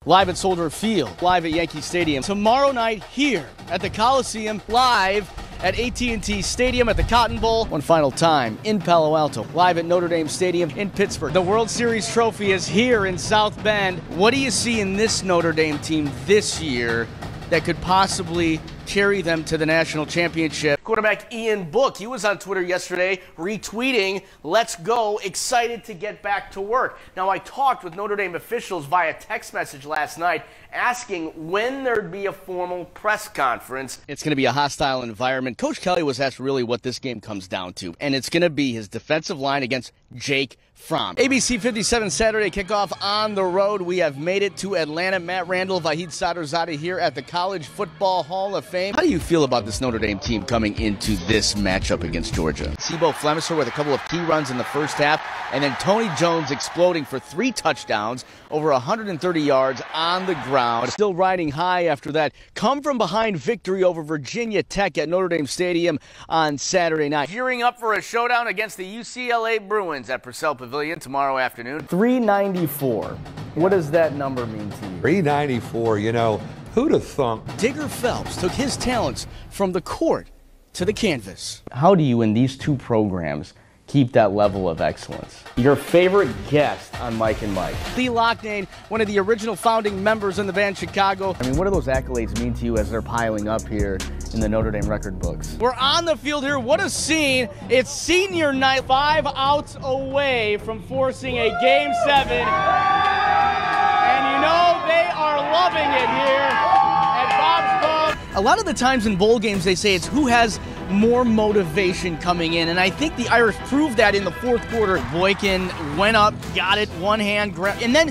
live at Soldier Field, live at Yankee Stadium. Tomorrow night here at the Coliseum, live at AT&T Stadium at the Cotton Bowl. One final time in Palo Alto, live at Notre Dame Stadium in Pittsburgh. The World Series trophy is here in South Bend. What do you see in this Notre Dame team this year that could possibly carry them to the national championship? Quarterback Ian Book, he was on Twitter yesterday retweeting, "Let's go, excited to get back to work." Now, I talked with Notre Dame officials via text message last night asking when there'd be a formal press conference. It's going to be a hostile environment. Coach Kelly was asked really what this game comes down to, and it's going to be his defensive line against Jake Fromm. ABC 57 Saturday Kickoff on the road. We have made it to Atlanta. Matt Randall, Vahid Sadrzadeh here at the College Football Hall of Fame. How do you feel about this Notre Dame team coming into this matchup against Georgia? Tebow Flemisser with a couple of key runs in the first half, and then Tony Jones exploding for 3 touchdowns, over 130 yards on the ground. Still riding high after that come from behind victory over Virginia Tech at Notre Dame Stadium on Saturday night. Gearing up for a showdown against the UCLA Bruins at Purcell Pavilion tomorrow afternoon. 394. What does that number mean to you? 394, you know, who'd have thunk? Digger Phelps took his talents from the court to the canvas. How do you, in these two programs, keep that level of excellence? Your favorite guest on Mike and Mike? Lee Loughnane, one of the original founding members in the band Chicago. I mean, what do those accolades mean to you as they're piling up here in the Notre Dame record books? We're on the field here. What a scene. It's senior night, 5 outs away from forcing a Game 7. And you know they are loving it here at Bob's Ball. A lot of the times in bowl games, they say it's who has more motivation coming in, and I think the Irish proved that in the fourth quarter. Boykin went up, got it, one hand grab, and then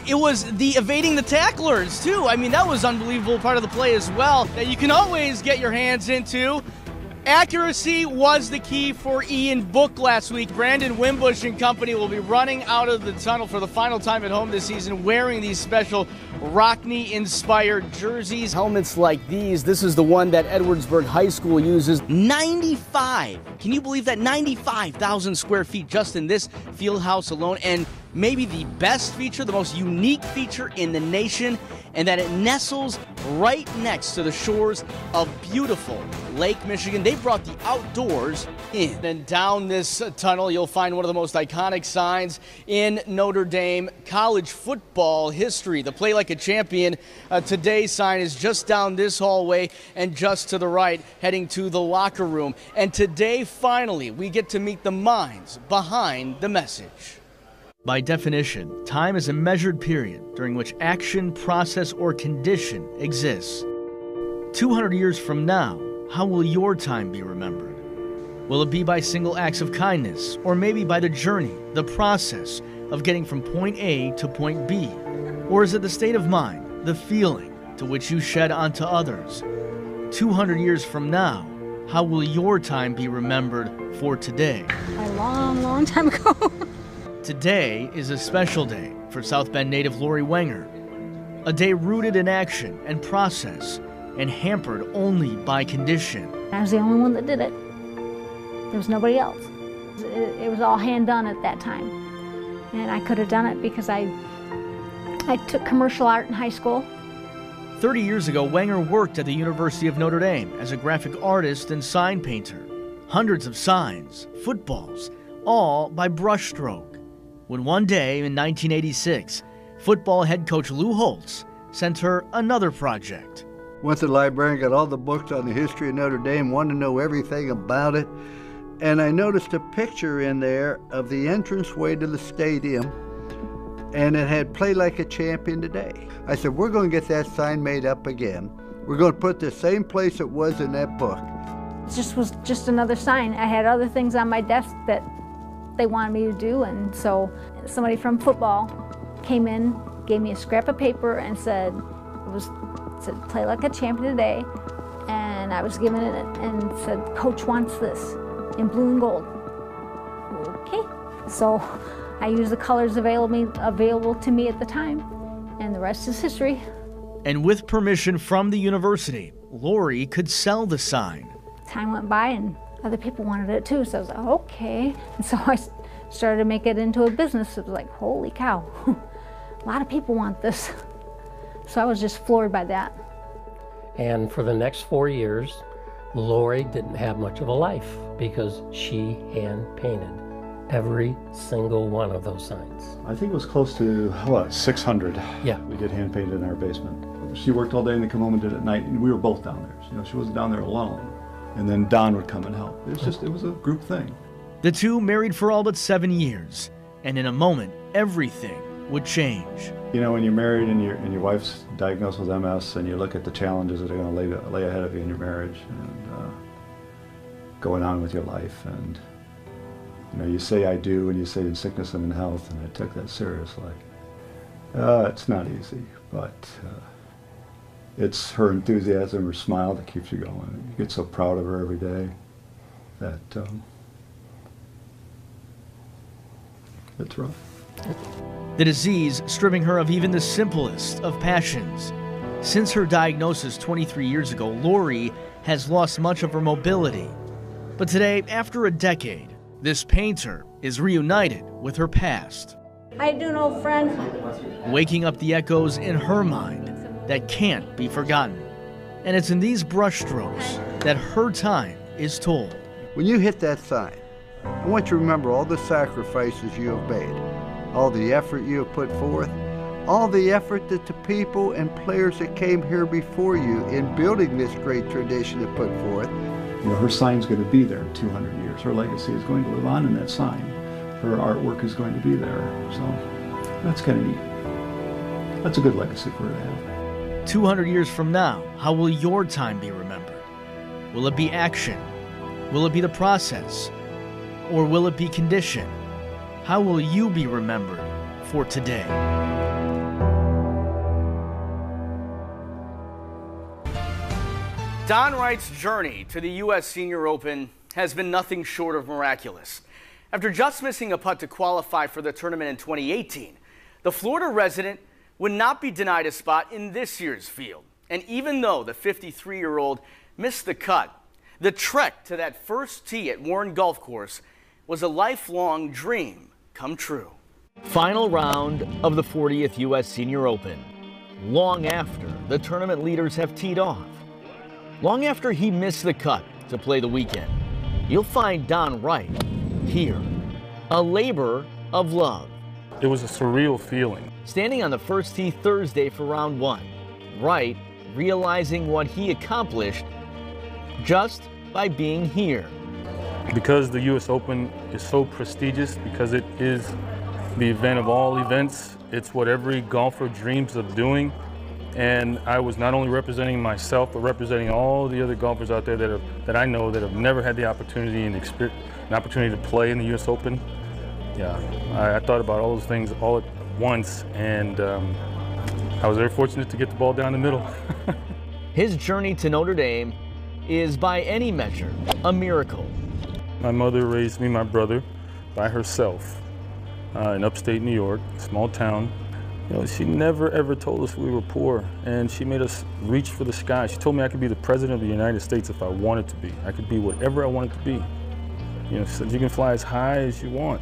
it was the evading the tacklers too. I mean, that was unbelievable part of the play as well that you can always get your hands into. Accuracy was the key for Ian Book last week. Brandon Wimbush and company will be running out of the tunnel for the final time at home this season wearing these special Rockney-inspired jerseys. Helmets like these, this is the one that Edwardsburg High School uses. 95, can you believe that? 95,000 square feet just in this field house alone, and maybe the best feature, the most unique feature in the nation, and that it nestles right next to the shores of beautiful Lake Michigan. They brought the outdoors in. And down this tunnel, you'll find one of the most iconic signs in Notre Dame college football history. The Play Like a Champion Today sign is just down this hallway and just to the right, heading to the locker room. And today, finally, we get to meet the minds behind the message. By definition, time is a measured period during which action, process, or condition exists. 200 years from now, how will your time be remembered? Will it be by single acts of kindness, or maybe by the journey, the process of getting from point A to point B? Or is it the state of mind, the feeling to which you shed onto others? 200 years from now, how will your time be remembered for today? A long, long time ago. Today is a special day for South Bend native Lori Wenger. A day rooted in action and process and hampered only by condition. I was the only one that did it. There was nobody else. It was all hand done at that time. And I could have done it because I took commercial art in high school. 30 years ago, Wenger worked at the University of Notre Dame as a graphic artist and sign painter. Hundreds of signs, footballs, all by brushstroke. When one day in 1986, football head coach Lou Holtz sent her another project. Went to the library and got all the books on the history of Notre Dame, wanted to know everything about it. And I noticed a picture in there of the entranceway to the stadium, and it had Play Like a Champion Today. I said, we're going to get that sign made up again. We're going to put the same place it was in that book. It was just another sign. I had other things on my desk that they wanted me to do, and so somebody from football came in, gave me a scrap of paper and said, Play Like a Champion Today, and I was given it and said, Coach wants this in blue and gold. Okay, so I used the colors available to me at the time, and the rest is history. And with permission from the university, Lori could sell the sign. Time went by and other people wanted it too, so I was like, okay. And so I started to make it into a business. It was like, holy cow, a lot of people want this. So I was just floored by that. And for the next 4 years, Lori didn't have much of a life because she hand painted every single one of those signs. I think it was close to, what, 600. Yeah. We did hand painted in our basement. She worked all day and then come home and did it at night, and we were both down there. You know, she wasn't down there alone. And then Don would come and help. It was a group thing. The two married for all but 7 years, and in a moment, everything would change. You know, when you're married and your wife's diagnosed with MS, and you look at the challenges that are going to lay ahead of you in your marriage and going on with your life, and you know, you say I do, and you say in sickness and in health, and I took that seriously. It's not easy, but it's her enthusiasm, her smile that keeps you going. You get so proud of her every day that it's rough. The disease stripping her of even the simplest of passions. Since her diagnosis 23 years ago, Lori has lost much of her mobility. But today, after a decade, this painter is reunited with her past. I do no friend. Waking up the echoes in her mind that can't be forgotten. And it's in these brushstrokes that her time is told. When you hit that sign, I want you to remember all the sacrifices you have made, all the effort you have put forth, all the effort that the people and players that came here before you in building this great tradition have put forth. You know, her sign's going to be there in 200 years. Her legacy is going to live on in that sign. Her artwork is going to be there. So that's kind of neat. That's a good legacy for her to have. 200 years from now, how will your time be remembered? Will it be action? Will it be the process? Or will it be condition? How will you be remembered for today? Don Wright's journey to the U.S. Senior Open has been nothing short of miraculous. After just missing a putt to qualify for the tournament in 2018, the Florida resident would not be denied a spot in this year's field. And even though the 53-year-old missed the cut, the trek to that first tee at Warren Golf Course was a lifelong dream come true. Final round of the 40th U.S. Senior Open. Long after the tournament leaders have teed off, long after he missed the cut to play the weekend, you'll find Don Wright here, a labor of love. It was a surreal feeling. Standing on the first tee Thursday for round one, Wright realizing what he accomplished just by being here. Because the U.S. Open is so prestigious, because it is the event of all events, it's what every golfer dreams of doing. And I was not only representing myself, but representing all the other golfers out there that I know that have never had the opportunity and an opportunity to play in the U.S. Open. Yeah, I thought about all those things all at once, and I was very fortunate to get the ball down the middle. His journey to Notre Dame is, by any measure, a miracle. My mother raised me, my brother, by herself in upstate New York, small town. You know, she never ever told us we were poor, and she made us reach for the sky. She told me I could be the president of the United States if I wanted to be. I could be whatever I wanted to be. You know, she said you can fly as high as you want.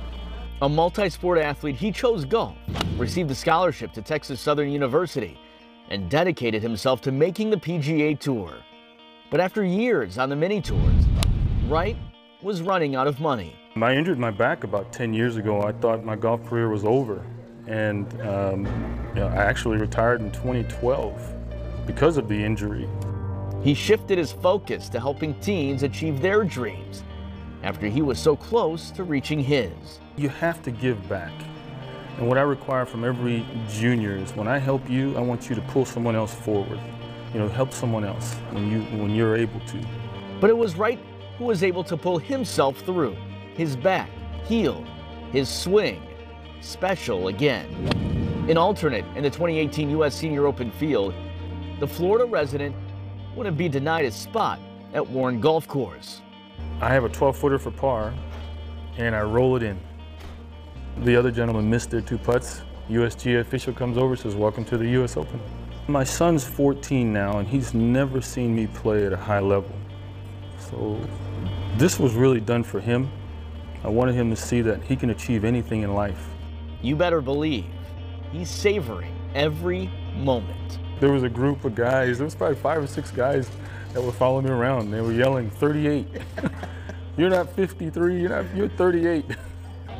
A multi-sport athlete, he chose golf, received a scholarship to Texas Southern University, and dedicated himself to making the PGA Tour. But after years on the mini tours, Wright was running out of money. I injured my back about 10 years ago. I thought my golf career was over. And you know, I actually retired in 2012 because of the injury. He shifted his focus to helping teens achieve their dreams after he was so close to reaching his. You have to give back. And what I require from every junior is when I help you, I want you to pull someone else forward. You know, help someone else when you're able to. But it was Wright who was able to pull himself through. His back healed, his swing special again. An alternate in the 2018 U.S. Senior Open field, the Florida resident wouldn't be denied a spot at Warren Golf Course. I have a 12-footer for par, and I roll it in. The other gentleman missed their 2 putts. USGA official comes over and says, welcome to the U.S. Open. My son's 14 now, and he's never seen me play at a high level. So this was really done for him. I wanted him to see that he can achieve anything in life. You better believe he's savoring every moment. There was a group of guys, there was probably 5 or 6 guys that were following me around. They were yelling, 38. You're not 53, you're 38.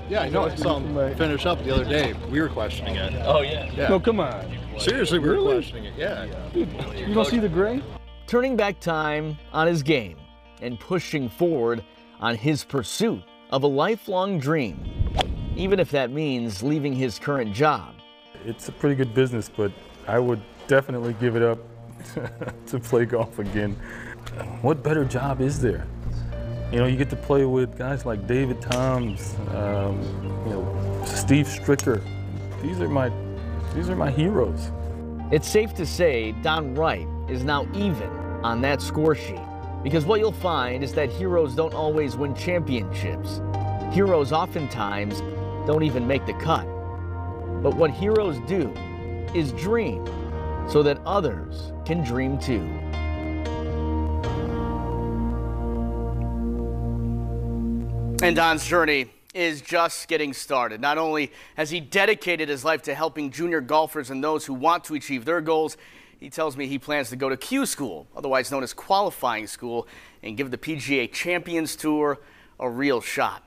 Yeah, I know. I saw him finish up the other day. We were questioning it. Oh, yeah? No, come on. Seriously, we were questioning it, yeah. Dude, you don't see the gray? Turning back time on his game and pushing forward on his pursuit of a lifelong dream, even if that means leaving his current job. It's a pretty good business, but I would definitely give it up to play golf again. What better job is there? You know, you get to play with guys like David Toms, Steve Stricker. These are my heroes. It's safe to say Don Wright is now even on that score sheet, because what you'll find is that heroes don't always win championships. Heroes oftentimes don't even make the cut. But what heroes do is dream so that others can dream too. And Don's journey is just getting started. Not only has he dedicated his life to helping junior golfers and those who want to achieve their goals, he tells me he plans to go to Q School, otherwise known as qualifying school, and give the PGA Champions Tour a real shot.